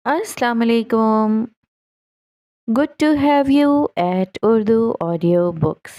Assalamu alaikum. Good to have you at Urdu Audio Books.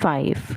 5।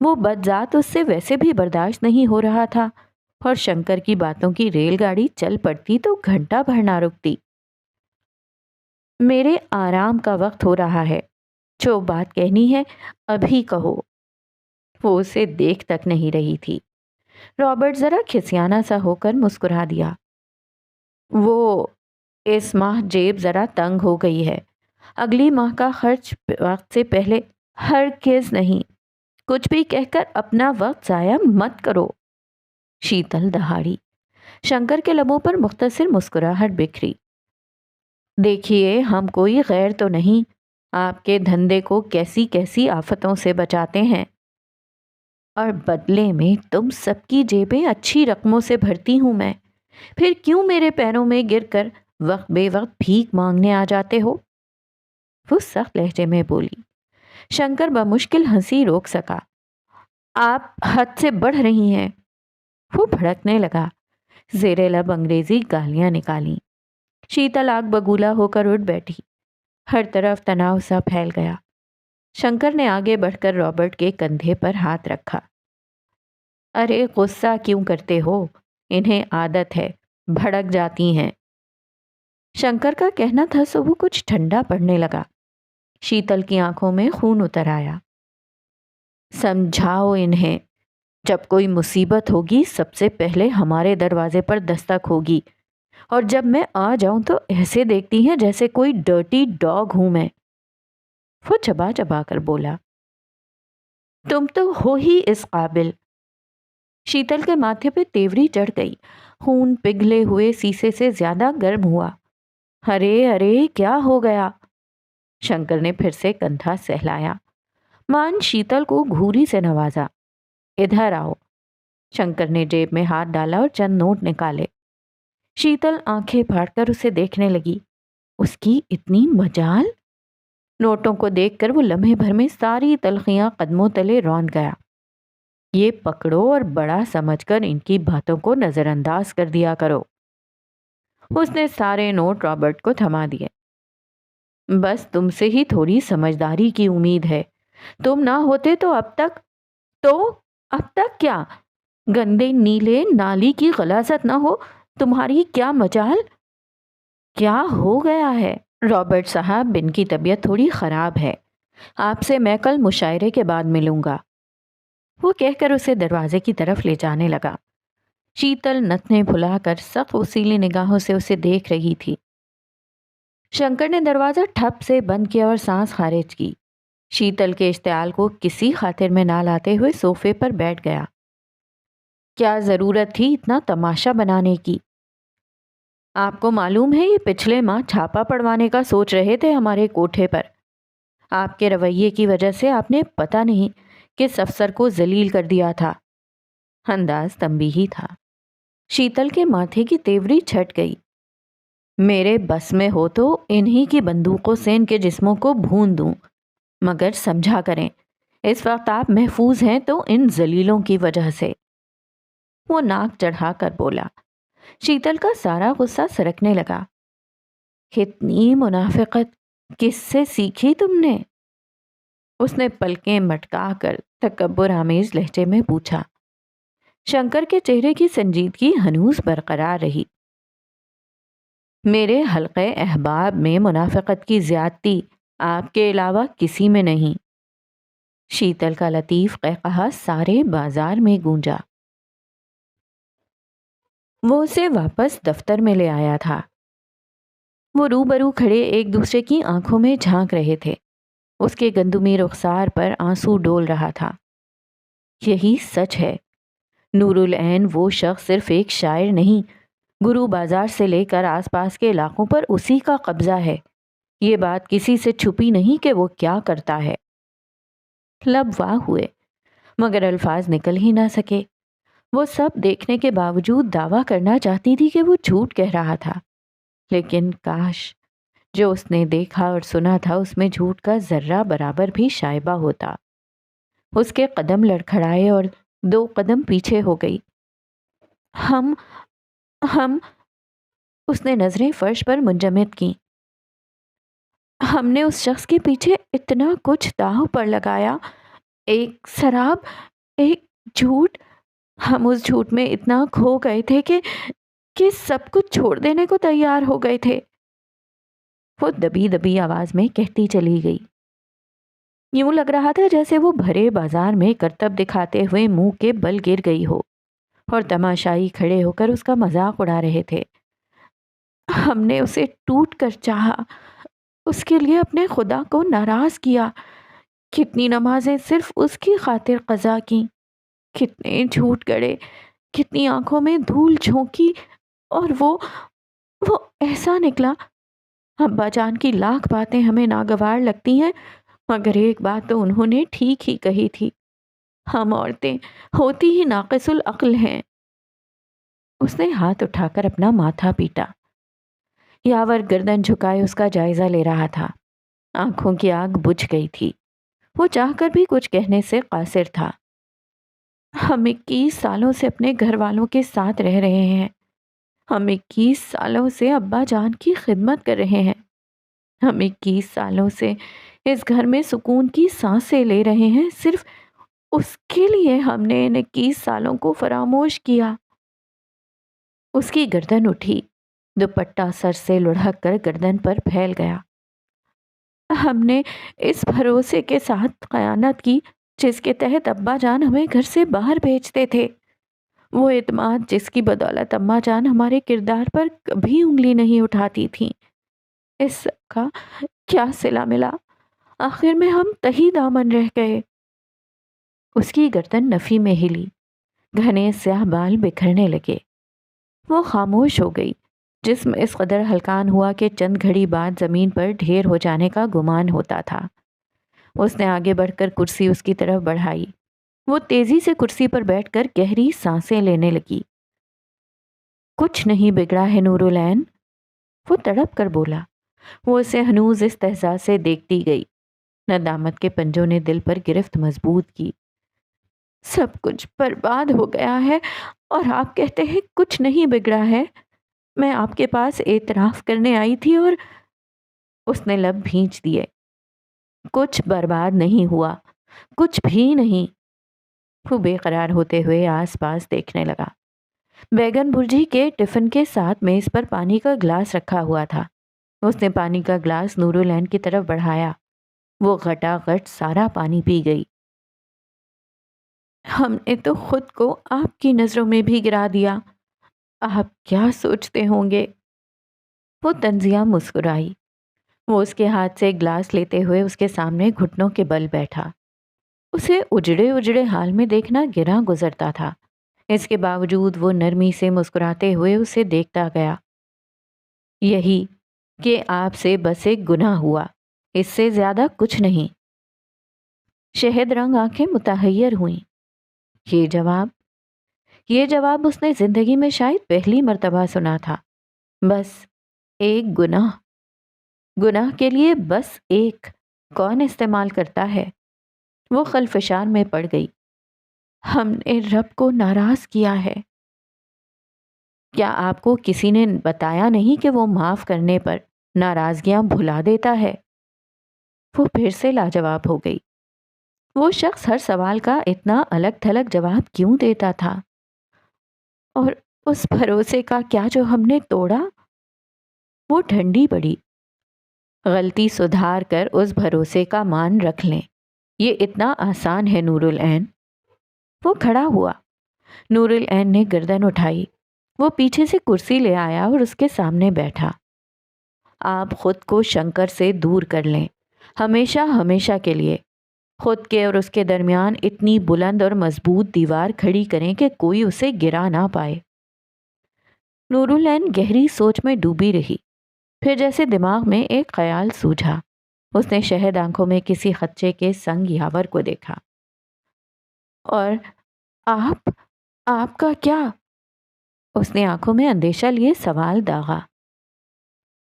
وہ بدذات اس سے ویسے بھی برداشت نہیں ہو رہا تھا، اور شنکر کی باتوں کی ریل گاڑی چل پڑتی تو گھنٹہ بھر نہ رکتی۔ میرے آرام کا وقت ہو رہا ہے، جو بات کہنی ہے ابھی کہو۔ وہ اسے دیکھ تک نہیں رہی تھی۔ رابرٹ ذرا کھسیانہ سا ہو کر مسکرا دیا۔ وہ اس ماہ جیب ذرا تنگ ہو گئی ہے، اگلی ماہ کا خرچ وقت سے پہلے ہرگز نہیں۔ کچھ بھی کہہ کر اپنا وقت ضائع مت کرو۔ شیتل دہاڑی۔ شنکر کے لبوں پر مختصر مسکراہٹ بکھری۔ دیکھیے، ہم کوئی غیر تو نہیں، آپ کے دھندے کو کیسی کیسی آفتوں سے بچاتے ہیں، اور بدلے میں تم سب کی جیبیں اچھی رقموں سے بھرتی ہوں میں، پھر کیوں میرے پیروں میں گر کر وقت بے وقت بھیک مانگنے آ جاتے ہو؟ وہ سخت لہجے میں بولی۔ شنکر بمشکل ہنسی روک سکا۔ آپ حد سے بڑھ رہی ہیں۔ وہ بھڑکنے لگا، زیر لب انگریزی گالیاں نکالیں۔ شیتل آگ بگولا ہو کر اٹھ بیٹھی۔ ہر طرف تناؤ سا پھیل گیا۔ شنکر نے آگے بڑھ کر رابرٹ کے کندھے پر ہاتھ رکھا۔ ارے غصہ کیوں کرتے ہو؟ انہیں عادت ہے، بھڑک جاتی ہیں۔ شنکر کا کہنا تھا سو وہ کچھ ٹھنڈا پڑنے لگا۔ شیتل کی آنکھوں میں خون اتر آیا۔ سمجھاؤ انہیں، جب کوئی مصیبت ہوگی سب سے پہلے ہمارے دروازے پر دستک ہوگی، اور جب میں آ جاؤں تو ایسے دیکھتی ہیں جیسے کوئی ڈرٹی ڈاگ ہوں میں۔ وہ چبا چبا کر بولا، تم تو ہو ہی اس قابل۔ شیتل کے ماتھے پہ تیوری چڑھ گئی، خون پگھلے ہوئے سیسے سے زیادہ گرم ہوا۔ ارے ارے کیا ہو گیا؟ شنکر نے پھر سے کندھا سہلایا۔ مان شیتل کو گھوری سے نوازا۔ ادھر آؤ۔ شنکر نے جیب میں ہاتھ ڈالا اور چند نوٹ نکالے۔ شیتل آنکھیں پھاڑ کر اسے دیکھنے لگی۔ اس کی اتنی مجال؟ نوٹوں کو دیکھ کر وہ لمحے بھر میں ساری تلخیاں قدموں تلے رون گیا۔ یہ پکڑو اور بڑا سمجھ کر ان کی باتوں کو نظر انداز کر دیا کرو۔ اس نے سارے نوٹ رابرٹ کو تھما دیے۔ بس تم سے ہی تھوڑی سمجھداری کی امید ہے۔ تم نہ ہوتے تو اب تک کیا؟ گندے نیلے نالی کی غلاظت نہ ہو تمہاری کیا مجال؟ کیا ہو گیا ہے؟ رابرٹ صاحب، ان کی طبیعت تھوڑی خراب ہے، آپ سے میں کل مشاعرے کے بعد ملوں گا، وہ کہہ کر اسے دروازے کی طرف لے جانے لگا۔ شیتل نتنے پھلا کر سخت وسیلی نگاہوں سے اسے دیکھ رہی تھی۔ شنکر نے دروازہ ٹھپ سے بند کیا اور سانس خارج کی۔ شیتل کے اشتعال کو کسی خاطر میں نہ لاتے ہوئے صوفے پر بیٹھ گیا۔ کیا ضرورت تھی اتنا تماشا بنانے کی؟ آپ کو معلوم ہے یہ پچھلے ماہ چھاپا پڑوانے کا سوچ رہے تھے ہمارے کوٹھے پر۔ آپ کے رویے کی وجہ سے آپ نے پتہ نہیں کس افسر کو ذلیل کر دیا تھا۔ انداز تنبیہی تھا۔ شیتل کے ماتھے کی تیوری چھٹ گئی۔ میرے بس میں ہو تو انہی کی بندوقوں سے ان کے جسموں کو بھون دوں، مگر سمجھا کریں اس وقت آپ محفوظ ہیں تو ان ذلیلوں کی وجہ سے۔ وہ ناک چڑھا کر بولا۔ شیتل کا سارا غصہ سرکنے لگا۔ اتنی منافقت کس سے سیکھی تم نے؟ اس نے پلکیں مٹکا کر تکبر آمیز لہجے میں پوچھا۔ شنکر کے چہرے کی سنجیدگی ہنوز برقرار رہی۔ میرے حلقے احباب میں منافقت کی زیادتی آپ کے علاوہ کسی میں نہیں۔ شیتل کا لطیف قہقہا سارے بازار میں گونجا۔ وہ اسے واپس دفتر میں لے آیا تھا۔ وہ روبرو کھڑے ایک دوسرے کی آنکھوں میں جھانک رہے تھے۔ اس کے گندمی رخسار پر آنسو ڈول رہا تھا۔ یہی سچ ہے، نور العین وہ شخص صرف ایک شاعر نہیں، گرو بازار سے لے کر آس پاس کے علاقوں پر اسی کا قبضہ ہے۔ یہ بات کسی سے چھپی نہیں کہ وہ کیا کرتا ہے۔ لب واہ ہوئے مگر الفاظ نکل ہی نہ سکے۔ وہ سب دیکھنے کے باوجود دعویٰ کرنا چاہتی تھی کہ وہ جھوٹ کہہ رہا تھا، لیکن کاش جو اس نے دیکھا اور سنا تھا اس میں جھوٹ کا ذرہ برابر بھی شائبہ ہوتا۔ اس کے قدم لڑکھڑائے اور 2 قدم پیچھے ہو گئی۔ ہم اس نے نظریں فرش پر منجمد کیں۔ ہم نے اس شخص کے پیچھے اتنا کچھ داؤ پر لگایا، ایک ایک جھوٹ، ہم اس جھوٹ میں اتنا کھو گئے تھے کہ سب کچھ چھوڑ دینے کو تیار ہو گئے تھے، وہ دبی دبی آواز میں کہتی چلی گئی۔ یوں لگ رہا تھا جیسے وہ بھرے بازار میں کرتب دکھاتے ہوئے منہ کے بل گر گئی ہو اور تماشائی کھڑے ہو کر اس کا مذاق اڑا رہے تھے۔ ہم نے اسے ٹوٹ کر چاہا، اس کے لیے اپنے خدا کو ناراض کیا، کتنی نمازیں صرف اس کی خاطر قضا کی، کتنے جھوٹ گڑے، کتنی آنکھوں میں دھول جھونکی، اور وہ ایسا نکلا۔ ابا جان کی لاکھ باتیں ہمیں ناگوار لگتی ہیں، مگر ایک بات تو انہوں نے ٹھیک ہی کہی تھی، ہم عورتیں ہوتی ہی ناقص العقل ہیں۔ اس نے ہاتھ اٹھا کر اپنا ماتھا پیٹا۔ یاور گردن جھکائے اس کا جائزہ لے رہا تھا۔ آنکھوں کی آگ بجھ گئی تھی، وہ چاہ کر بھی کچھ کہنے سے قاصر تھا۔ ہم 21 سالوں سے اپنے گھر والوں کے ساتھ رہ رہے ہیں، ہم 21 سالوں سے ابا جان کی خدمت کر رہے ہیں، ہم 21 سالوں سے اس گھر میں سکون کی سانسیں لے رہے ہیں، صرف اس کے لیے ہم نے ان 21 سالوں کو فراموش کیا۔ اس کی گردن اٹھی، دوپٹہ سر سے لڑھک کر گردن پر پھیل گیا۔ ہم نے اس بھروسے کے ساتھ خیانت کی جس کے تحت ابا جان ہمیں گھر سے باہر بھیجتے تھے، وہ اعتماد جس کی بدولت اماں جان ہمارے کردار پر کبھی انگلی نہیں اٹھاتی تھیں۔ اس سب کا کیا صلہ ملا؟ آخر میں ہم تہی دامن رہ گئے۔ اس کی گردن نفی میں ہلی، گھنے سیاہ بال بکھرنے لگے۔ وہ خاموش ہو گئی، جسم اس قدر ہلکان ہوا کہ چند گھڑی بعد زمین پر ڈھیر ہو جانے کا گمان ہوتا تھا۔ اس نے آگے بڑھ کر کرسی اس کی طرف بڑھائی۔ وہ تیزی سے کرسی پر بیٹھ کر گہری سانسیں لینے لگی۔ کچھ نہیں بگڑا ہے نور العین، وہ تڑپ کر بولا۔ وہ اسے ہنوز استہزاء سے دیکھتی گئی۔ ندامت کے پنجوں نے دل پر گرفت مضبوط کی۔ سب کچھ برباد ہو گیا ہے اور آپ کہتے ہیں کچھ نہیں بگڑا ہے؟ میں آپ کے پاس اعتراف کرنے آئی تھی اور اس نے لب بھینچ دیے۔ کچھ برباد نہیں ہوا، کچھ بھی نہیں۔ وہ بے قرار ہوتے ہوئے آس پاس دیکھنے لگا۔ بیگن بھرجی کے ٹفن کے ساتھ میز پر پانی کا گلاس رکھا ہوا تھا۔ اس نے پانی کا گلاس نور العین کی طرف بڑھایا۔ وہ غٹا غٹ سارا پانی پی گئی۔ ہم نے تو خود کو آپ کی نظروں میں بھی گرا دیا، آپ کیا سوچتے ہوں گے؟ وہ طنزیہ مسکرائی۔ وہ اس کے ہاتھ سے گلاس لیتے ہوئے اس کے سامنے گھٹنوں کے بل بیٹھا۔ اسے اجڑے اجڑے حال میں دیکھنا گراں گزرتا تھا، اس کے باوجود وہ نرمی سے مسکراتے ہوئے اسے دیکھتا گیا۔ یہی کہ آپ سے بس ایک گناہ ہوا، اس سے زیادہ کچھ نہیں۔ شہد رنگ آنکھیں متحیر ہوئیں۔ یہ جواب اس نے زندگی میں شاید پہلی مرتبہ سنا تھا۔ بس ایک گناہ، گناہ کے لیے بس ایک کون استعمال کرتا ہے؟ وہ خلفشار میں پڑ گئی۔ ہم نے رب کو ناراض کیا ہے۔ کیا آپ کو کسی نے بتایا نہیں کہ وہ معاف کرنے پر ناراضگیاں بھلا دیتا ہے؟ وہ پھر سے لاجواب ہو گئی۔ وہ شخص ہر سوال کا اتنا الگ تھلگ جواب کیوں دیتا تھا؟ اور اس بھروسے کا کیا جو ہم نے توڑا؟ وہ ٹھنڈی پڑی۔ غلطی سدھار کر اس بھروسے کا مان رکھ لیں، یہ اتنا آسان ہے نور العین۔ وہ کھڑا ہوا۔ نور العین نے گردن اٹھائی۔ وہ پیچھے سے کرسی لے آیا اور اس کے سامنے بیٹھا۔ آپ خود کو شنکر سے دور کر لیں، ہمیشہ ہمیشہ کے لیے۔ خود کے اور اس کے درمیان اتنی بلند اور مضبوط دیوار کھڑی کریں کہ کوئی اسے گرا نہ پائے۔ نور العین گہری سوچ میں ڈوبی رہی، پھر جیسے دماغ میں ایک خیال سوجھا۔ اس نے شہد آنکھوں میں کسی خدشے کے سنگ یاور کو دیکھا۔ اور آپ کا کیا؟ اس نے آنکھوں میں اندیشہ لیے سوال داغا۔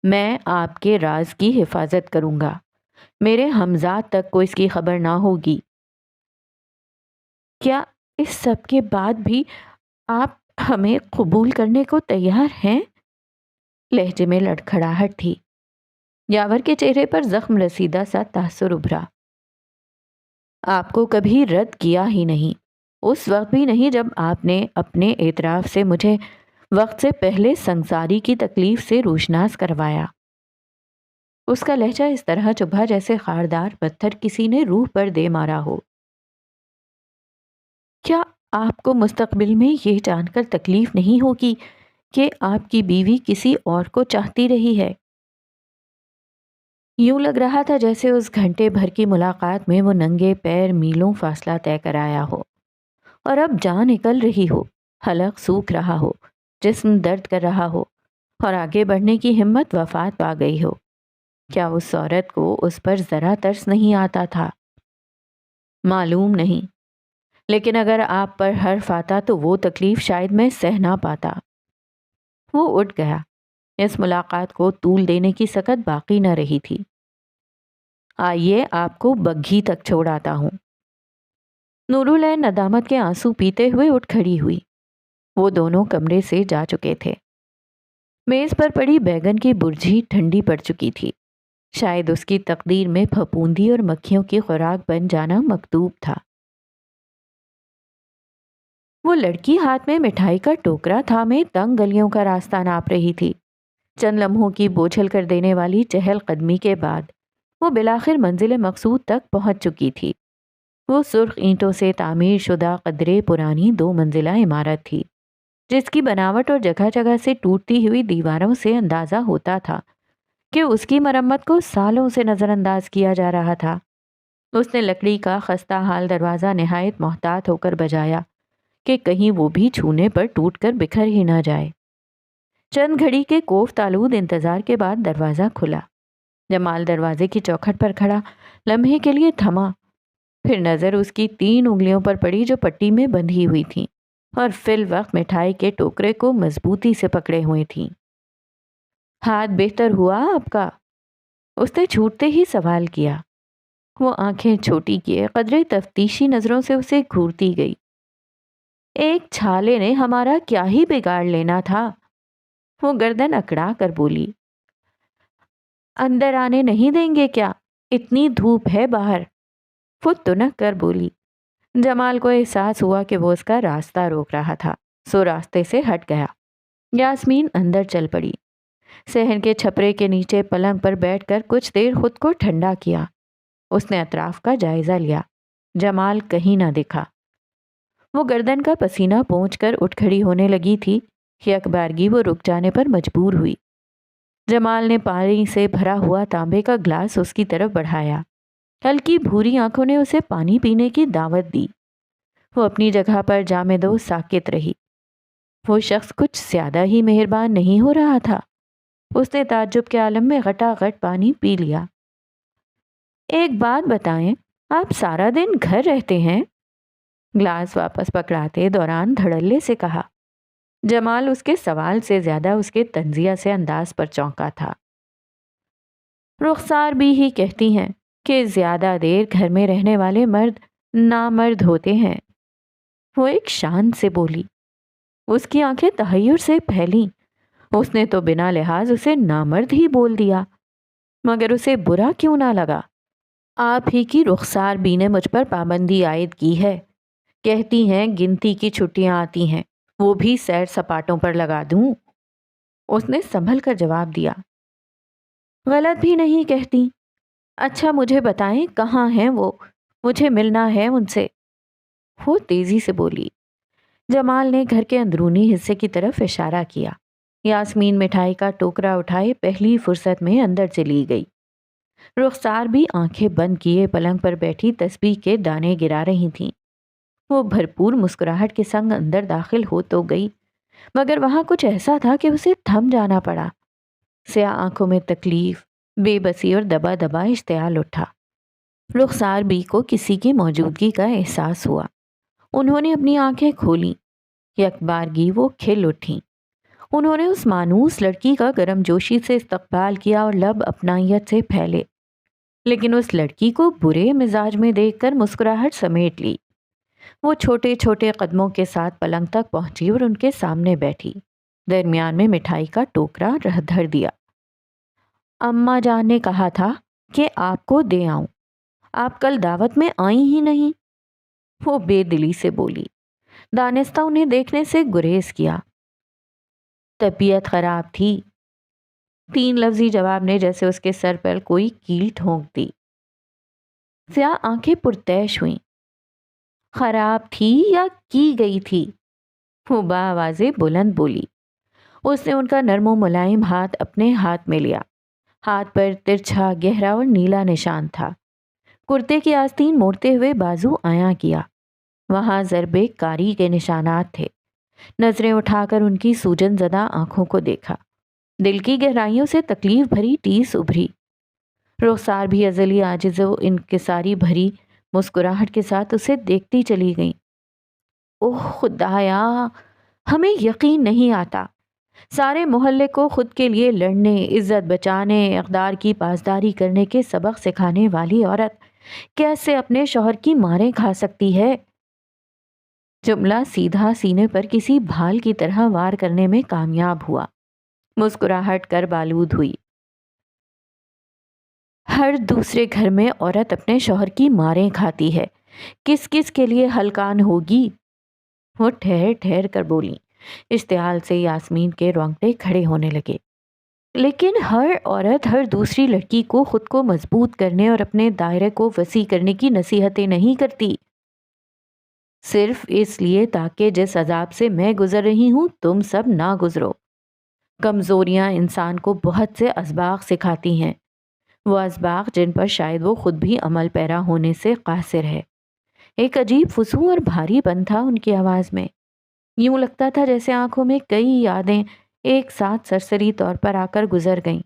میں آپ کے راز کی حفاظت کروں گا، میرے ہمزاد تک کو اس کی خبر نہ ہوگی۔ کیا اس سب کے بعد بھی آپ ہمیں قبول کرنے کو تیار ہیں؟ لہجے میں لڑکھڑاہٹ تھی۔ یاور کے چہرے پر زخم رسیدہ سا تاثر ابھرا۔ آپ کو کبھی رد کیا ہی نہیں، اس وقت بھی نہیں جب آپ نے اپنے اعتراف سے مجھے وقت سے پہلے سنساری کی تکلیف سے روشناس کروایا۔ اس کا لہجہ اس طرح چبھا جیسے خاردار پتھر کسی نے روح پر دے مارا ہو۔ کیا آپ کو مستقبل میں یہ جان کر تکلیف نہیں ہوگی کہ آپ کی بیوی کسی اور کو چاہتی رہی ہے؟ یوں لگ رہا تھا جیسے اس گھنٹے بھر کی ملاقات میں وہ ننگے پیر میلوں فاصلہ طے کر آیا ہو، اور اب جان نکل رہی ہو، حلق سوکھ رہا ہو، جسم درد کر رہا ہو، اور آگے بڑھنے کی ہمت وفات پا گئی ہو۔ کیا اس عورت کو اس پر ذرا ترس نہیں آتا تھا؟ معلوم نہیں، لیکن اگر آپ پر حرف آتا تو وہ تکلیف شاید میں سہ نہ پاتا۔ وہ اٹھ گیا۔ اس ملاقات کو طول دینے کی سکت باقی نہ رہی تھی۔ آئیے آپ کو بگھی تک چھوڑ آتا ہوں۔ نورالعین ندامت کے آنسو پیتے ہوئے اٹھ کھڑی ہوئی۔ وہ دونوں کمرے سے جا چکے تھے۔ میز پر پڑی بیگن کی برجھی ٹھنڈی پڑ چکی تھی۔ شاید اس کی تقدیر میں پھپھوندی اور مکھیوں کی خوراک بن جانا مکتوب تھا۔ وہ لڑکی ہاتھ میں مٹھائی کا ٹوکرا تھامے تنگ گلیوں کا راستہ ناپ رہی تھی۔ چند لمحوں کی بوجھل کر دینے والی چہل قدمی کے بعد وہ بالآخر منزل مقصود تک پہنچ چکی تھی۔ وہ سرخ اینٹوں سے تعمیر شدہ قدرے پرانی 2 منزلہ عمارت تھی، جس کی بناوٹ اور جگہ جگہ سے ٹوٹتی ہوئی دیواروں سے اندازہ ہوتا تھا کہ اس کی مرمت کو سالوں سے نظر انداز کیا جا رہا تھا۔ اس نے لکڑی کا خستہ حال دروازہ نہایت محتاط ہو کر بجایا کہ کہیں وہ بھی چھونے پر ٹوٹ کر بکھر ہی نہ جائے۔ چند گھڑی کے کوفت آلود انتظار کے بعد دروازہ کھلا۔ جمال دروازے کی چوکھٹ پر کھڑا لمحے کے لیے تھما، پھر نظر اس کی 3 انگلیوں پر پڑی جو پٹی میں بندھی ہوئی تھیں اور فی الوقت مٹھائی کے ٹوکرے کو مضبوطی سے پکڑے ہوئے تھیں۔ ہاتھ بہتر ہوا آپ کا؟ اس نے چھوٹتے ہی سوال کیا۔ وہ آنکھیں چھوٹی کیے قدرے تفتیشی نظروں سے اسے گھورتی گئی۔ ایک چھالے نے ہمارا کیا ہی بگاڑ لینا تھا؟ وہ گردن اکڑا کر بولی۔ اندر آنے نہیں دیں گے کیا؟ اتنی دھوپ ہے باہر۔ وہ تنک کر بولی۔ جمال کو احساس ہوا کہ وہ اس کا راستہ روک رہا تھا، سو راستے سے ہٹ گیا۔ یاسمین اندر چل پڑی۔ صحن کے چھپرے کے نیچے پلنگ پر بیٹھ کر کچھ دیر خود کو ٹھنڈا کیا۔ اس نے اطراف کا جائزہ لیا۔ جمال کہیں نہ دکھا۔ وہ گردن کا پسینہ پونچھ کر اٹھ کھڑی ہونے لگی تھی کہ اکبارگی وہ رک جانے پر مجبور ہوئی۔ جمال نے پانی سے بھرا ہوا تانبے کا گلاس اس کی طرف بڑھایا۔ ہلکی بھوری آنکھوں نے اسے پانی پینے کی دعوت دی۔ وہ اپنی جگہ پر جامد و ساکت رہی۔ وہ شخص کچھ زیادہ ہی مہربان نہیں ہو رہا تھا؟ اس نے تعجب کے عالم میں غٹا غٹ پانی پی لیا۔ ایک بات بتائیں، آپ سارا دن گھر رہتے ہیں؟ گلاس واپس پکڑاتے دوران دھڑلے سے کہا۔ جمال اس کے سوال سے زیادہ اس کے طنزیہ سے انداز پر چونکا تھا۔ رخسار بھی ہی کہتی ہیں کہ زیادہ دیر گھر میں رہنے والے مرد نامرد ہوتے ہیں۔ وہ ایک شان سے بولی۔ اس کی آنکھیں تحیر سے پھیلیں۔ اس نے تو بنا لحاظ اسے نامرد ہی بول دیا، مگر اسے برا کیوں نہ لگا؟ آپ ہی کی رخسار بھی نے مجھ پر پابندی عائد کی ہے۔ کہتی ہیں گنتی کی چھٹیاں آتی ہیں، وہ بھی سیر سپاٹوں پر لگا دوں؟ اس نے سنبھل کر جواب دیا۔ غلط بھی نہیں کہتی۔ اچھا مجھے بتائیں کہاں ہیں وہ؟ مجھے ملنا ہے ان سے۔ وہ تیزی سے بولی۔ جمال نے گھر کے اندرونی حصے کی طرف اشارہ کیا۔ یاسمین مٹھائی کا ٹوکرا اٹھائے پہلی فرصت میں اندر چلی گئی۔ رخسار بھی آنکھیں بند کیے پلنگ پر بیٹھی تسبیح کے دانے گرا رہی تھیں۔ وہ بھرپور مسکراہٹ کے سنگ اندر داخل ہو تو گئی، مگر وہاں کچھ ایسا تھا کہ اسے تھم جانا پڑا۔ سیاہ آنکھوں میں تکلیف، بے بسی اور دبا دبا اشتعال اٹھا۔ رخسار بی کو کسی کی موجودگی کا احساس ہوا۔ انہوں نے اپنی آنکھیں کھولیں۔ یک بارگی وہ کھل اٹھیں۔ انہوں نے اس مانوس لڑکی کا گرم جوشی سے استقبال کیا اور لب اپنائیت سے پھیلے، لیکن اس لڑکی کو برے مزاج میں دیکھ کر مسکراہٹ سمیٹ لی۔ وہ چھوٹے چھوٹے قدموں کے ساتھ پلنگ تک پہنچی اور ان کے سامنے بیٹھی۔ درمیان میں مٹھائی کا ٹوکرا رہ دھر دیا۔ اماں جان نے کہا تھا کہ آپ کو دے آؤں، آپ کل دعوت میں آئی ہی نہیں۔ وہ بے دلی سے بولی۔ دانستہ انہیں دیکھنے سے گریز کیا۔ طبیعت خراب تھی، 3 لفظی جواب نے جیسے اس کے سر پر کوئی کیل ٹھونک دی۔ سیاہ آنکھیں پرتیش ہوئیں۔ خراب تھی یا کی گئی تھی؟ وہ بآوازیں بلند بولی۔ اس نے ان کا نرم و ملائم ہاتھ اپنے ہاتھ میں لیا۔ ہاتھ پر ترچھا گہرا اور نیلا نشان تھا۔ کرتے کی آستین موڑتے ہوئے بازو آیا کیا، وہاں ضرب کاری کے نشانات تھے۔ نظریں اٹھا کر ان کی سوجن زدہ آنکھوں کو دیکھا۔ دل کی گہرائیوں سے تکلیف بھری ٹیس ابھری۔ رخسار بھی ازلی عاجز و انکساری بھری مسکراہٹ کے ساتھ اسے دیکھتی چلی گئیں۔ اوہ خدایا، ہمیں یقین نہیں آتا، سارے محلے کو خود کے لیے لڑنے، عزت بچانے، اقدار کی پاسداری کرنے کے سبق سکھانے والی عورت کیسے اپنے شوہر کی ماریں کھا سکتی ہے؟ جملہ سیدھا سینے پر کسی بھال کی طرح وار کرنے میں کامیاب ہوا۔ مسکراہٹ کر بالود ہوئی۔ ہر دوسرے گھر میں عورت اپنے شوہر کی ماریں کھاتی ہے، کس کس کے لیے ہلکان ہوگی؟ وہ ٹھہر ٹھہر کر بولی۔ اشتعال سے یاسمین کے رونگٹے کھڑے ہونے لگے۔ لیکن ہر عورت ہر دوسری لڑکی کو خود کو مضبوط کرنے اور اپنے دائرے کو وسیع کرنے کی نصیحتیں نہیں کرتی، صرف اس لیے تاکہ جس عذاب سے میں گزر رہی ہوں تم سب نہ گزرو۔ کمزوریاں انسان کو بہت سے اسباق سکھاتی ہیں، وہ اسباق جن پر شاید وہ خود بھی عمل پیرا ہونے سے قاصر ہے۔ ایک عجیب فسوں اور بھاری پن تھا ان کی آواز میں، یوں لگتا تھا جیسے آنکھوں میں کئی یادیں ایک ساتھ سرسری طور پر آ کر گزر گئیں،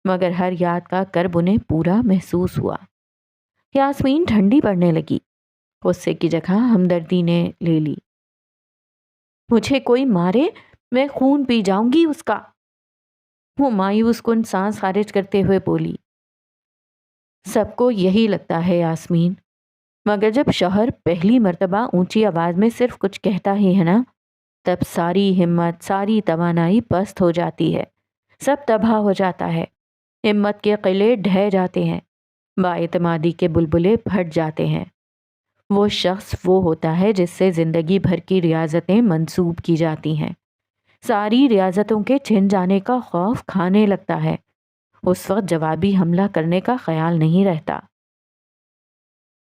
مگر ہر یاد کا کرب انہیں پورا محسوس ہوا۔ یاسمین ٹھنڈی پڑنے لگی، غصے کی جگہ ہمدردی نے لے لی۔ مجھے کوئی مارے میں خون پی جاؤں گی اس کا، وہ مایوس کن سانس خارج کرتے ہوئے بولی۔ سب کو یہی لگتا ہے یاسمین، مگر جب شوہر پہلی مرتبہ اونچی آواز میں صرف کچھ کہتا ہی ہے نا، تب ساری ہمت، ساری توانائی پست ہو جاتی ہے، سب تباہ ہو جاتا ہے، ہمت کے قلعے ڈھہ جاتے ہیں، بااعتمادی کے بلبلے پھٹ جاتے ہیں۔ وہ شخص وہ ہوتا ہے جس سے زندگی بھر کی ریاضتیں منسوب کی جاتی ہیں، ساری ریاضتوں کے چھن جانے کا خوف کھانے لگتا ہے، اس وقت جوابی حملہ کرنے کا خیال نہیں رہتا۔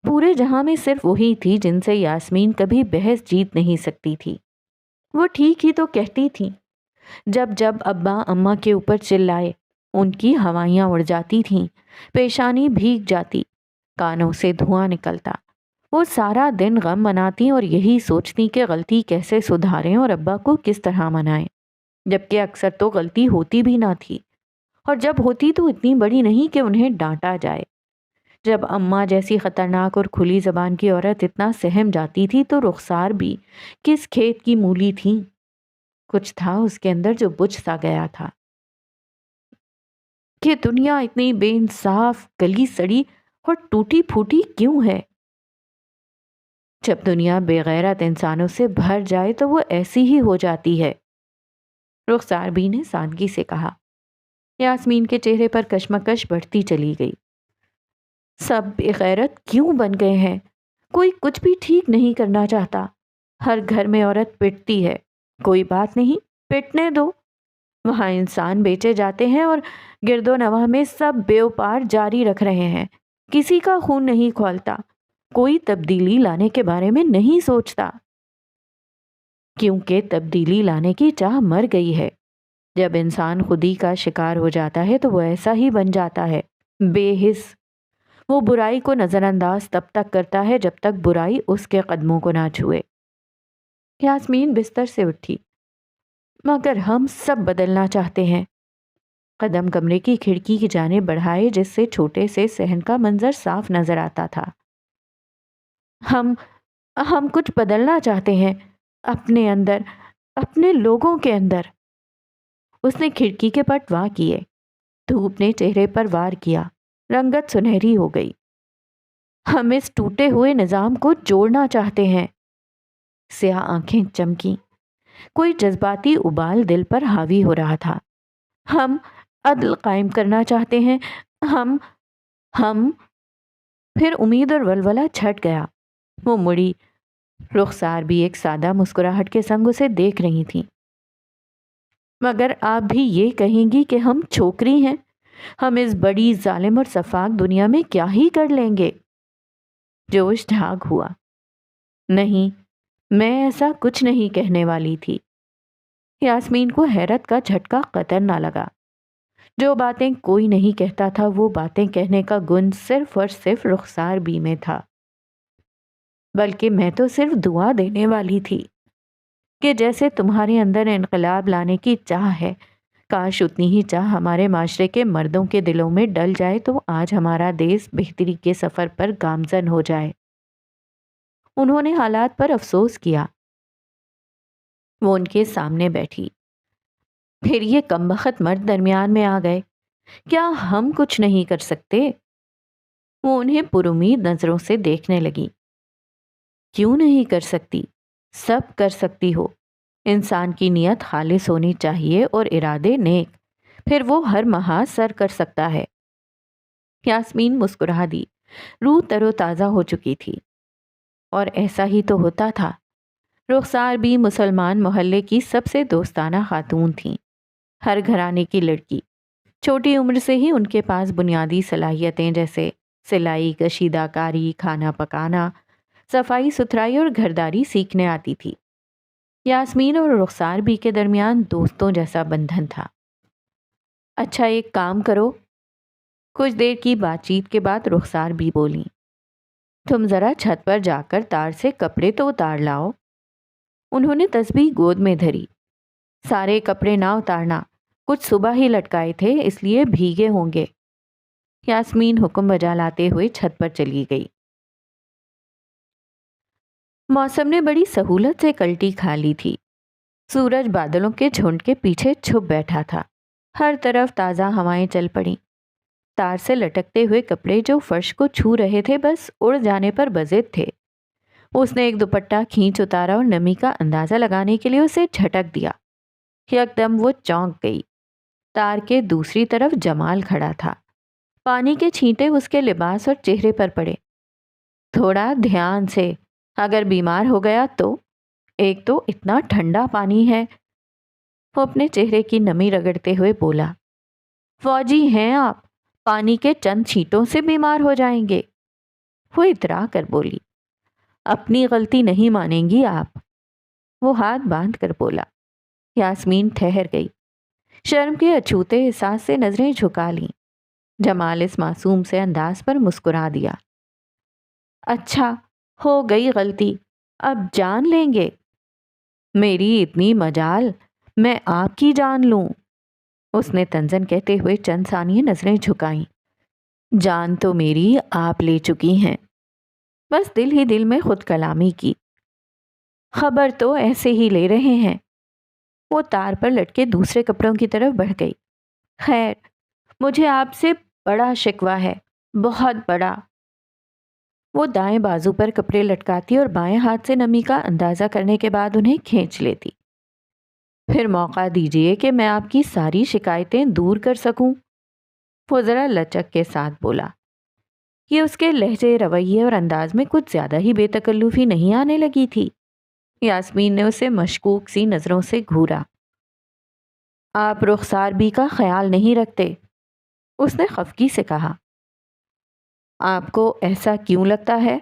پورے جہاں میں صرف وہی تھی جن سے یاسمین کبھی بحث جیت نہیں سکتی تھی۔ وہ ٹھیک ہی تو کہتی تھی، جب جب ابا اماں کے اوپر چلائے ان کی ہوائیاں اڑ جاتی تھیں، پیشانی بھیگ جاتی، کانوں سے دھواں نکلتا۔ وہ سارا دن غم مناتی اور یہی سوچتی کہ غلطی کیسے سدھاریں اور ابا کو کس طرح منائیں، جبکہ اکثر تو غلطی ہوتی بھی نہ تھی، اور جب ہوتی تو اتنی بڑی نہیں کہ انہیں ڈانٹا جائے۔ جب اماں جیسی خطرناک اور کھلی زبان کی عورت اتنا سہم جاتی تھی تو رخسار بھی کس کھیت کی مولی تھی، کچھ تھا اس کے اندر جو بجھ سا گیا تھا کہ دنیا اتنی بے انصاف، گلی سڑی اور ٹوٹی پھوٹی کیوں ہے؟ جب دنیا بے غیرت انسانوں سے بھر جائے تو وہ ایسی ہی ہو جاتی ہے، رخسار بھی نے سادگی سے کہا۔ یاسمین کے چہرے پر کشمکش بڑھتی چلی گئی۔ سب بے غیرت کیوں بن گئے ہیں؟ کوئی کچھ بھی ٹھیک نہیں کرنا چاہتا، ہر گھر میں عورت پٹتی ہے، کوئی بات نہیں، پٹنے دو۔ وہاں انسان بیچے جاتے ہیں اور گرد و نواح میں سب بیوپار جاری رکھ رہے ہیں، کسی کا خون نہیں کھولتا، کوئی تبدیلی لانے کے بارے میں نہیں سوچتا، کیونکہ تبدیلی لانے کی چاہ مر گئی ہے۔ جب انسان خودی کا شکار ہو جاتا ہے تو وہ ایسا ہی بن جاتا ہے، بے حس۔ وہ برائی کو نظر انداز تب تک کرتا ہے جب تک برائی اس کے قدموں کو نہ چھوئے۔ یاسمین بستر سے اٹھی۔ مگر ہم سب بدلنا چاہتے ہیں۔ قدم کمرے کی کھڑکی کی جانب بڑھائے جس سے چھوٹے سے صحن کا منظر صاف نظر آتا تھا۔ ہم کچھ بدلنا چاہتے ہیں، اپنے اندر، اپنے لوگوں کے اندر۔ اس نے کھڑکی کے پٹ وا کیے، دھوپ نے چہرے پر وار کیا، رنگت سنہری ہو گئی۔ ہم اس ٹوٹے ہوئے نظام کو جوڑنا چاہتے ہیں۔ سیاہ آنکھیں چمکیں، کوئی جذباتی ابال دل پر حاوی ہو رہا تھا۔ ہم عدل قائم کرنا چاہتے ہیں، ہم پھر امید اور ولولہ چھٹ گیا۔ وہ مڑی، رخسار بھی ایک سادہ مسکراہٹ کے سنگ اسے دیکھ رہی تھیں۔ مگر آپ بھی یہ کہیں گی کہ ہم چھوکری ہیں؟ ہم اس بڑی ظالم اور شفاق دنیا میں کیا ہی کر لیں گے؟ جوش ڈھاگ ہوا۔ نہیں، میں ایسا کچھ نہیں کہنے والی تھی۔ یاسمین کو حیرت کا جھٹکا قطر نہ لگا۔ جو باتیں کوئی نہیں کہتا تھا وہ باتیں کہنے کا گن صرف اور صرف رخسار بی میں تھا۔ بلکہ میں تو صرف دعا دینے والی تھی کہ جیسے تمہارے اندر انقلاب لانے کی چاہ ہے، کاش اتنی ہی چاہ ہمارے معاشرے کے مردوں کے دلوں میں ڈل جائے تو آج ہمارا دیس بہتری کے سفر پر گامزن ہو جائے۔ انہوں نے حالات پر افسوس کیا۔ وہ ان کے سامنے بیٹھی۔ پھر یہ کمبخت مرد درمیان میں آ گئے۔ کیا ہم کچھ نہیں کر سکتے؟ وہ انہیں پرامید نظروں سے دیکھنے لگی۔ کیوں نہیں کر سکتی؟ سب کر سکتی ہو۔ انسان کی نیت خالص ہونی چاہیے اور ارادے نیک، پھر وہ ہر محاذ سر کر سکتا ہے۔ یاسمین مسکرا دی۔ روح تر و تازہ ہو چکی تھی، اور ایسا ہی تو ہوتا تھا۔ رخسار بھی مسلمان محلے کی سب سے دوستانہ خاتون تھیں، ہر گھرانے کی لڑکی۔ چھوٹی عمر سے ہی ان کے پاس بنیادی صلاحیتیں جیسے سلائی، کشیدہ کاری، کھانا پکانا، صفائی ستھرائی اور گھرداری سیکھنے آتی تھی۔ یاسمین اور رخسار بھی کے درمیان دوستوں جیسا بندھن تھا۔ اچھا ایک کام کرو۔ کچھ دیر کی بات چیت کے بعد رخسار بھی بولیں، تم ذرا چھت پر جا کر تار سے کپڑے تو اتار لاؤ۔ انہوں نے تسبیح گود میں دھری۔ سارے کپڑے نہ اتارنا، کچھ صبح ہی لٹکائے تھے اس لیے بھیگے ہوں گے۔ یاسمین حکم بجا لاتے ہوئے چھت پر چلی گئی۔ موسم نے بڑی سہولت سے کلٹی کھا لی تھی۔ سورج بادلوں کے جھنڈ کے پیچھے چھپ بیٹھا تھا۔ ہر طرف تازہ ہوائیں چل پڑیں۔ تار سے لٹکتے ہوئے کپڑے جو فرش کو چھو رہے تھے بس اڑ جانے پر بضد تھے۔ اس نے ایک دوپٹہ کھینچ اتارا اور نمی کا اندازہ لگانے کے لیے اسے جھٹک دیا۔ یکدم وہ چونک گئی۔ تار کے دوسری طرف جمال کھڑا تھا۔ پانی کے چھینٹے اس کے لباس اور چہرے پر پڑے۔ تھوڑا دھیان سے، اگر بیمار ہو گیا تو؟ ایک تو اتنا ٹھنڈا پانی ہے۔ وہ اپنے چہرے کی نمی رگڑتے ہوئے بولا، فوجی ہیں آپ، پانی کے چند چھینٹوں سے بیمار ہو جائیں گے۔ وہ اترا کر بولی، اپنی غلطی نہیں مانیں گی آپ۔ وہ ہاتھ باندھ کر بولا۔ یاسمین ٹھہر گئی۔ شرم کے اچھوتے احساس سے نظریں جھکا لیں۔ جمال اس معصوم سے انداز پر مسکرا دیا۔ اچھا، ہو گئی غلطی، اب جان لیں گے؟ میری اتنی مجال، میں آپ کی جان لوں؟ اس نے تنزن کہتے ہوئے چند ثانیے نظریں جھکائیں۔ جان تو میری آپ لے چکی ہیں۔ بس دل ہی دل میں خود کلامی کی۔ خبر تو ایسے ہی لے رہے ہیں۔ وہ تار پر لٹکے دوسرے کپڑوں کی طرف بڑھ گئی۔ خیر، مجھے آپ سے بڑا شکوہ ہے، بہت بڑا۔ وہ دائیں بازو پر کپڑے لٹکاتی اور بائیں ہاتھ سے نمی کا اندازہ کرنے کے بعد انہیں کھینچ لیتی۔ پھر موقع دیجئے کہ میں آپ کی ساری شکایتیں دور کر سکوں۔ وہ ذرا لچک کے ساتھ بولا۔ یہ اس کے لہجے، رویے اور انداز میں کچھ زیادہ ہی بے تکلفی نہیں آنے لگی تھی۔ یاسمین نے اسے مشکوک سی نظروں سے گھورا۔ آپ رخسار بی کا خیال نہیں رکھتے؟ اس نے خفگی سے کہا۔ آپ کو ایسا کیوں لگتا ہے؟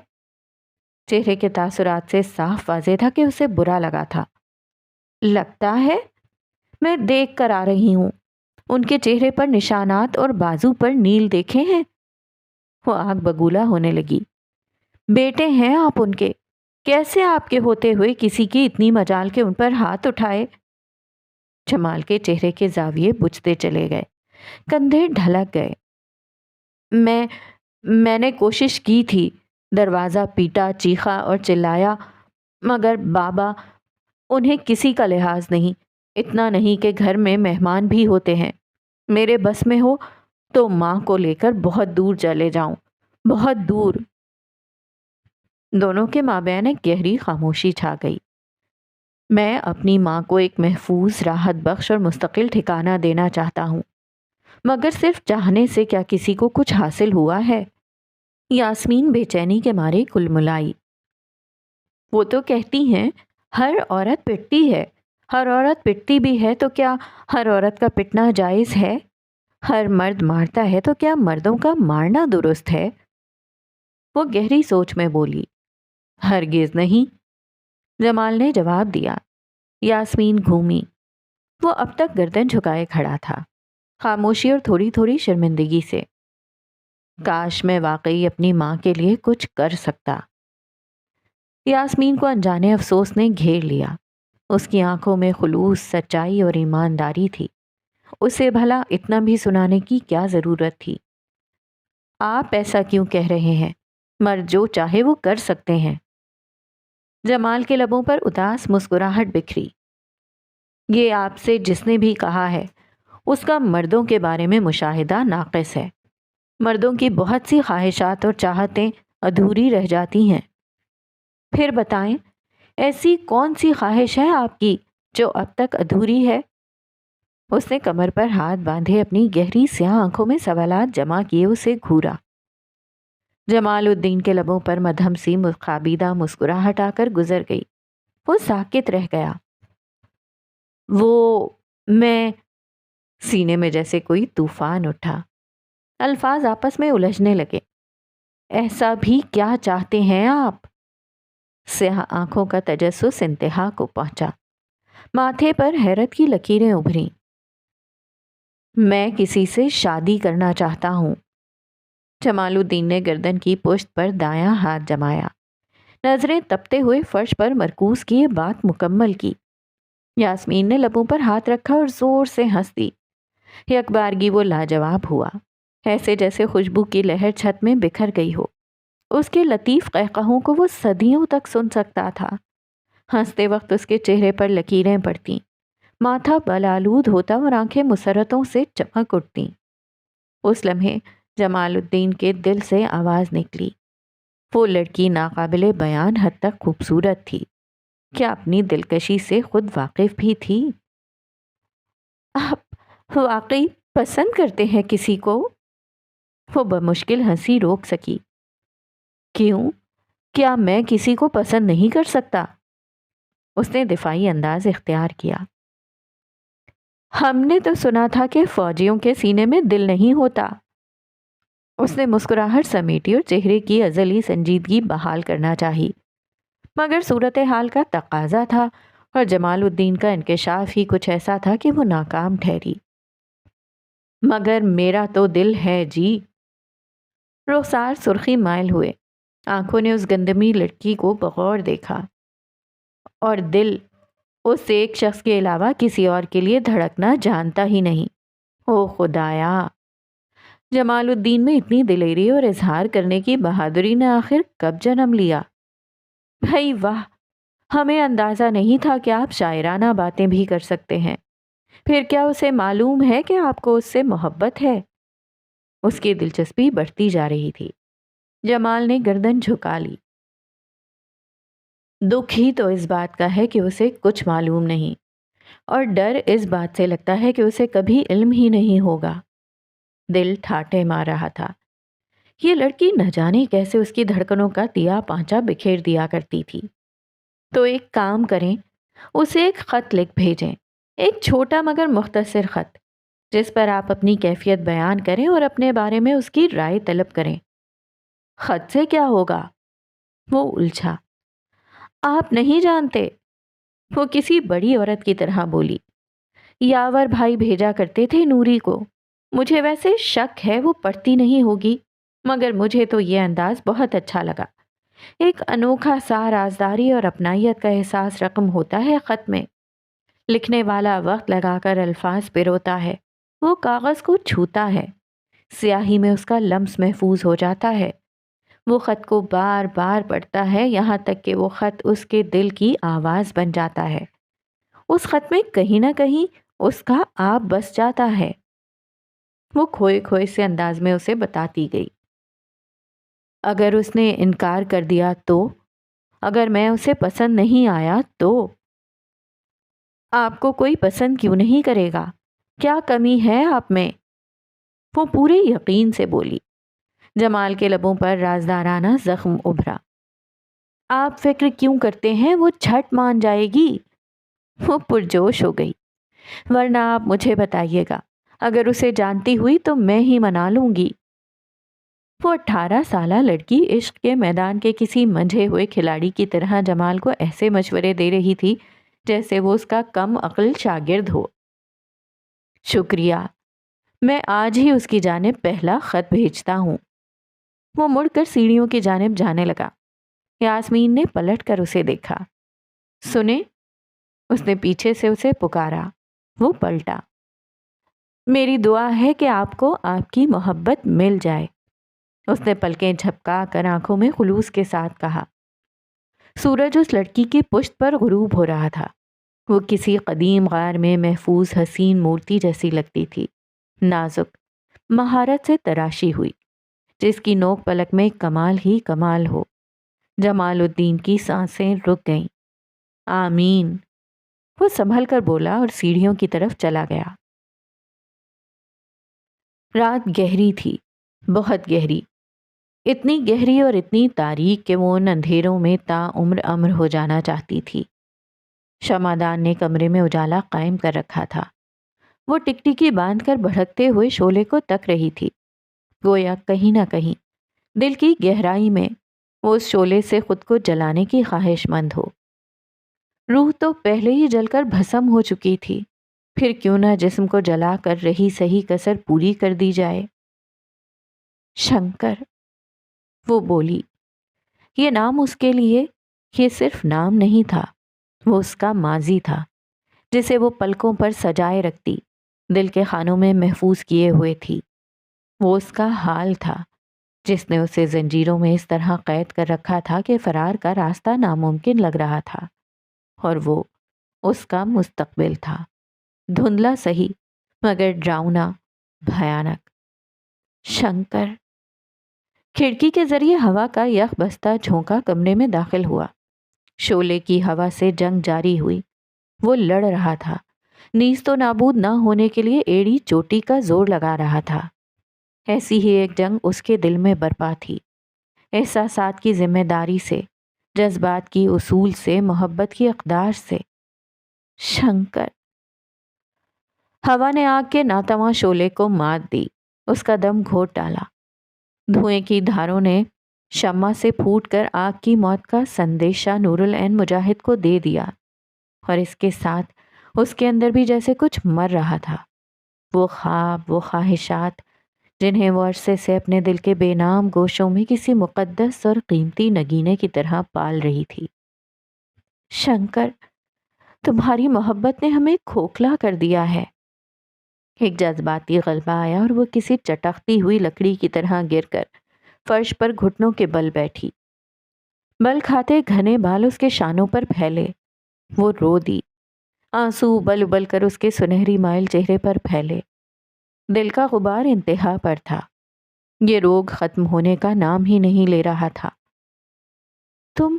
چہرے کے تاثرات سے صاف واضح تھا کہ اسے برا لگا تھا۔ لگتا ہے؟ میں دیکھ کر آ رہی ہوں۔ ان کے چہرے پر نشانات اور بازو پر نیل دیکھے ہیں؟ وہ آگ بگولا ہونے لگی۔ بیٹے ہیں آپ ان کے، کیسے آپ کے ہوتے ہوئے کسی کی اتنی مجال کے ان پر ہاتھ اٹھائے؟ جمال کے چہرے کے زاویے بجھتے چلے گئے، کندھے ڈھلک گئے۔ میں نے کوشش کی تھی، دروازہ پیٹا، چیخا اور چلایا، مگر بابا، انہیں کسی کا لحاظ نہیں، اتنا نہیں کہ گھر میں مہمان بھی ہوتے ہیں۔ میرے بس میں ہو تو ماں کو لے کر بہت دور چلے جاؤں، بہت دور۔ دونوں کے مابین ایک گہری خاموشی چھا گئی۔ میں اپنی ماں کو ایک محفوظ، راحت بخش اور مستقل ٹھکانہ دینا چاہتا ہوں، مگر صرف چاہنے سے کیا کسی کو کچھ حاصل ہوا ہے؟ یاسمین بے چینی کے مارے کلملائی۔ وہ تو کہتی ہیں ہر عورت پٹتی ہے، ہر عورت پٹتی بھی ہے تو کیا ہر عورت کا پٹنا جائز ہے؟ ہر مرد مارتا ہے تو کیا مردوں کا مارنا درست ہے؟ وہ گہری سوچ میں بولی۔ ہرگز نہیں، جمال نے جواب دیا۔ یاسمین گھومی۔ وہ اب تک گردن جھکائے کھڑا تھا، خاموشی اور تھوڑی تھوڑی شرمندگی سے۔ کاش میں واقعی اپنی ماں کے لیے کچھ کر سکتا۔ یاسمین کو انجانے افسوس نے گھیر لیا۔ اس کی آنکھوں میں خلوص، سچائی اور ایمانداری تھی۔ اسے بھلا اتنا بھی سنانے کی کیا ضرورت تھی؟ آپ ایسا کیوں کہہ رہے ہیں؟ مرد جو چاہے وہ کر سکتے ہیں۔ جمال کے لبوں پر اداس مسکراہٹ بکھری۔ یہ آپ سے جس نے بھی کہا ہے اس کا مردوں کے بارے میں مشاہدہ ناقص ہے۔ مردوں کی بہت سی خواہشات اور چاہتیں ادھوری رہ جاتی ہیں۔ پھر بتائیں ایسی کون سی خواہش ہے آپ کی جو اب تک ادھوری ہے؟ اس نے کمر پر ہاتھ باندھے اپنی گہری سیاہ آنکھوں میں سوالات جمع کیے اسے گھورا۔ جمال الدین کے لبوں پر مدھم سی خابیدہ مسکراہٹ آ کر گزر گئی۔ وہ ساکت رہ گیا۔ میں سینے میں جیسے کوئی طوفان اٹھا۔ الفاظ آپس میں الجھنے لگے۔ ایسا بھی کیا چاہتے ہیں آپ؟ سیاہ آنکھوں کا تجسس انتہا کو پہنچا۔ ماتھے پر حیرت کی لکیریں ابھریں۔ میں کسی سے شادی کرنا چاہتا ہوں۔ جمال الدین نے گردن کی پشت پر دایاں ہاتھ جمایا، نظریں تپتے ہوئے فرش پر مرکوز کیے بات مکمل کی۔ یاسمین نے لبوں پر ہاتھ رکھا اور زور سے ہنس دی۔ یک بارگی وہ لاجواب ہوا، ایسے جیسے خوشبو کی لہر چھت میں بکھر گئی ہو۔ اس کے لطیف قہقہوں کو وہ صدیوں تک سن سکتا تھا۔ ہنستے وقت اس کے چہرے پر لکیریں پڑتیں، ماتھا بلالود ہوتا اور آنکھیں مسرتوں سے چمک اٹھتیں۔ اس لمحے جمال الدین کے دل سے آواز نکلی، وہ لڑکی ناقابل بیان حد تک خوبصورت تھی۔ کیا اپنی دلکشی سے خود واقف بھی تھی؟ آپ واقعی پسند کرتے ہیں کسی کو؟ وہ بمشکل ہنسی روک سکی۔ کیوں؟ کیا میں کسی کو پسند نہیں کر سکتا؟ اس نے دفاعی انداز اختیار کیا۔ ہم نے تو سنا تھا کہ فوجیوں کے سینے میں دل نہیں ہوتا۔ اس نے مسکراہٹ سمیٹی اور چہرے کی ازلی سنجیدگی بحال کرنا چاہی، مگر صورتحال کا تقاضا تھا اور جمال الدین کا انکشاف ہی کچھ ایسا تھا کہ وہ ناکام ٹھہری۔ مگر میرا تو دل ہے جی۔ رخسار سرخی مائل ہوئے، آنکھوں نے اس گندمی لڑکی کو بغور دیکھا، اور دل اس ایک شخص کے علاوہ کسی اور کے لیے دھڑکنا جانتا ہی نہیں۔ او خدایا! جمال الدین میں اتنی دلیری اور اظہار کرنے کی بہادری نے آخر کب جنم لیا؟ بھائی واہ! ہمیں اندازہ نہیں تھا کہ آپ شاعرانہ باتیں بھی کر سکتے ہیں۔ پھر کیا اسے معلوم ہے کہ آپ کو اس سے محبت ہے؟ اس کی دلچسپی بڑھتی جا رہی تھی۔ جمال نے گردن جھکا لی۔ دکھ ہی تو اس بات کا ہے کہ اسے کچھ معلوم نہیں، اور ڈر اس بات سے لگتا ہے کہ اسے کبھی علم ہی نہیں ہوگا۔ دل ٹھاٹے مار رہا تھا۔ یہ لڑکی نہ جانے کیسے اس کی دھڑکنوں کا دیا پانچا بکھیر دیا کرتی تھی۔ تو ایک کام کریں، اسے ایک خط لکھ بھیجیں، ایک چھوٹا مگر مختصر خط، جس پر آپ اپنی کیفیت بیان کریں اور اپنے بارے میں اس کی رائے طلب کریں۔ خط سے کیا ہوگا؟ وہ الجھا۔ آپ نہیں جانتے، وہ کسی بڑی عورت کی طرح بولی۔ یاور بھائی بھیجا کرتے تھے نوری کو۔ مجھے ویسے شک ہے وہ پڑھتی نہیں ہوگی، مگر مجھے تو یہ انداز بہت اچھا لگا۔ ایک انوکھا سا رازداری اور اپنائیت کا احساس رقم ہوتا ہے خط میں۔ لکھنے والا وقت لگا کر الفاظ پروتا ہے، وہ کاغذ کو چھوتا ہے، سیاہی میں اس کا لمس محفوظ ہو جاتا ہے۔ وہ خط کو بار بار پڑھتا ہے، یہاں تک کہ وہ خط اس کے دل کی آواز بن جاتا ہے۔ اس خط میں کہیں نہ کہیں اس کا آپ بس جاتا ہے۔ وہ کھوئے کھوئے سے انداز میں اسے بتاتی گئی۔ اگر اس نے انکار کر دیا تو؟ اگر میں اسے پسند نہیں آیا تو؟ آپ کو کوئی پسند کیوں نہیں کرے گا؟ کیا کمی ہے آپ میں؟ وہ پورے یقین سے بولی۔ جمال کے لبوں پر رازدارانہ زخم ابھرا۔ آپ فکر کیوں کرتے ہیں، وہ جھٹ مان جائے گی۔ وہ پرجوش ہو گئی۔ ورنہ آپ مجھے بتائیے گا، اگر اسے جانتی ہوئی تو میں ہی منا لوں گی۔ وہ 18 سالہ لڑکی عشق کے میدان کے کسی منجھے ہوئے کھلاڑی کی طرح جمال کو ایسے مشورے دے رہی تھی جیسے وہ اس کا کم عقل شاگرد ہو۔ شکریہ، میں آج ہی اس کی جانب پہلا خط بھیجتا ہوں۔ وہ مڑ کر سیڑھیوں کی جانب جانے لگا۔ یاسمین نے پلٹ کر اسے دیکھا۔ سنیں، اس نے پیچھے سے اسے پکارا۔ وہ پلٹا۔ میری دعا ہے کہ آپ کو آپ کی محبت مل جائے، اس نے پلکیں جھپکا کر آنکھوں میں خلوص کے ساتھ کہا۔ سورج اس لڑکی کی پشت پر غروب ہو رہا تھا۔ وہ کسی قدیم غار میں محفوظ حسین مورتی جیسی لگتی تھی، نازک، مہارت سے تراشی ہوئی، جس کی نوک پلک میں کمال ہی کمال ہو۔ جمال الدین کی سانسیں رک گئیں۔ آمین، وہ سنبھل کر بولا اور سیڑھیوں کی طرف چلا گیا۔ رات گہری تھی، بہت گہری، اتنی گہری اور اتنی تاریک کہ وہ ان اندھیروں میں تا عمر امر ہو جانا چاہتی تھی۔ شمعدان نے کمرے میں اجالا قائم کر رکھا تھا۔ وہ ٹکٹکی باندھ کر بھڑکتے ہوئے شعلے کو تک رہی تھی، گویا کہیں نہ کہیں دل کی گہرائی میں وہ اس شعلے سے خود کو جلانے کی خواہش مند ہو۔ روح تو پہلے ہی جل کر بھسم ہو چکی تھی، پھر کیوں نہ جسم کو جلا کر رہی صحیح کسر پوری کر دی جائے۔ شنکر، وہ بولی۔ یہ نام اس کے لیے یہ صرف نام نہیں تھا، وہ اس کا ماضی تھا جسے وہ پلکوں پر سجائے رکھتی، دل کے خانوں میں محفوظ کیے ہوئے تھی۔ وہ اس کا حال تھا جس نے اسے زنجیروں میں اس طرح قید کر رکھا تھا کہ فرار کا راستہ ناممکن لگ رہا تھا۔ اور وہ اس کا مستقبل تھا، دھندلا سہی مگر ڈراؤنا، بھیانک۔ شنکر، کھڑکی کے ذریعے ہوا کا یخ بستہ جھونکا کمرے میں داخل ہوا۔ شعلے کی ہوا سے جنگ جاری ہوئی۔ وہ لڑ رہا تھا، نیست و نابود نہ ہونے کے لیے ایڑی چوٹی کا زور لگا رہا تھا۔ ایسی ہی ایک جنگ اس کے دل میں برپا تھی، احساسات کی ذمہ داری سے، جذبات کی اصول سے، محبت کی اقدار سے۔ شنکر، ہوا نے آگ کے ناتواں شعلے کو مات دی، اس کا دم گھوٹ ڈالا۔ دھوئیں کی دھاروں نے شمع سے پھوٹ کر آگ کی موت کا سندیشہ نور العین مجاہد کو دے دیا، اور اس کے ساتھ اس کے اندر بھی جیسے کچھ مر رہا تھا۔ وہ خواب، وہ خواہشات جنہیں وہ عرصے سے اپنے دل کے بے نام گوشوں میں کسی مقدس اور قیمتی نگینے کی طرح پال رہی تھی۔ شنکر، تمہاری محبت نے ہمیں کھوکھلا کر دیا ہے۔ ایک جذباتی غلبہ آیا اور وہ کسی چٹکتی ہوئی لکڑی کی طرح گر کر فرش پر گھٹنوں کے بل بیٹھی۔ بل کھاتے گھنے بال اس کے شانوں پر پھیلے۔ وہ رو دی، آنسو ابل ابل کر اس کے سنہری مائل چہرے پر پھیلے۔ دل کا غبار انتہا پر تھا، یہ روگ ختم ہونے کا نام ہی نہیں لے رہا تھا۔ تم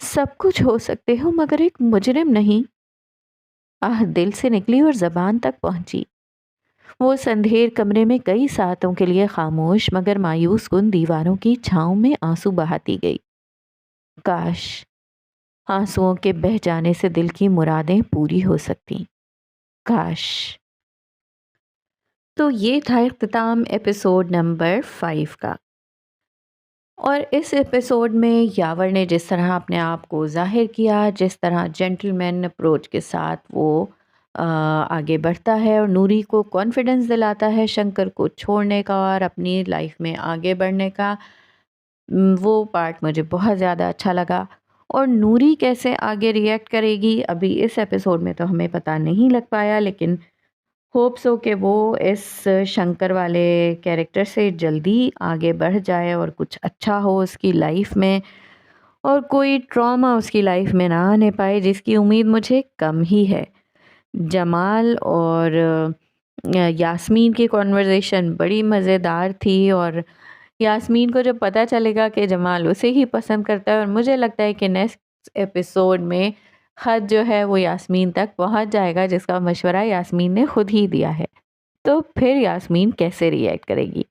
سب کچھ ہو سکتے ہو مگر ایک مجرم نہیں، آہ دل سے نکلی اور زبان تک پہنچی۔ وہ اس اندھیر کمرے میں کئی ساعتوں کے لیے خاموش مگر مایوس کن دیواروں کی چھاؤں میں آنسو بہاتی گئی۔ کاش آنسوؤں کے بہہ جانے سے دل کی مرادیں پوری ہو سکتی، کاش۔ تو یہ تھا اختتام ایپیسوڈ نمبر 5 کا، اور اس ایپیسوڈ میں یاور نے جس طرح اپنے آپ کو ظاہر کیا، جس طرح جینٹل مین اپروچ کے ساتھ وہ آگے بڑھتا ہے اور نوری کو کانفیڈنس دلاتا ہے شنکر کو چھوڑنے کا اور اپنی لائف میں آگے بڑھنے کا، وہ پارٹ مجھے بہت زیادہ اچھا لگا۔ اور نوری کیسے آگے ریئیکٹ کرے گی ابھی اس ایپیسوڈ میں تو ہمیں پتہ نہیں لگ پایا، لیکن ہوپس ہو کہ وہ اس شنکر والے کیریکٹر سے جلدی آگے بڑھ جائے اور کچھ اچھا ہو اس کی لائف میں، اور کوئی ٹراما اس کی لائف میں نہ آنے پائے، جس کی امید مجھے کم ہی ہے۔ جمال اور یاسمین کی کنورزیشن بڑی مزیدار تھی، اور یاسمین کو جب پتہ چلے گا کہ جمال اسے ہی پسند کرتا ہے، اور مجھے لگتا ہے کہ نیکسٹ ایپیسوڈ میں خط جو ہے وہ یاسمین تک پہنچ جائے گا، جس کا مشورہ یاسمین نے خود ہی دیا ہے۔ تو پھر یاسمین کیسے ری ایکٹ کرے گی؟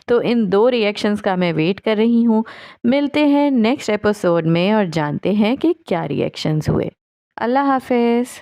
تو ان 2 ریئیکشنز کا میں ویٹ کر رہی ہوں. ملتے ہیں نیکسٹ ایپیسوڈ میں اور جانتے ہیں کہ کیا ریئیکشنز ہوئے. اللہ حافظ.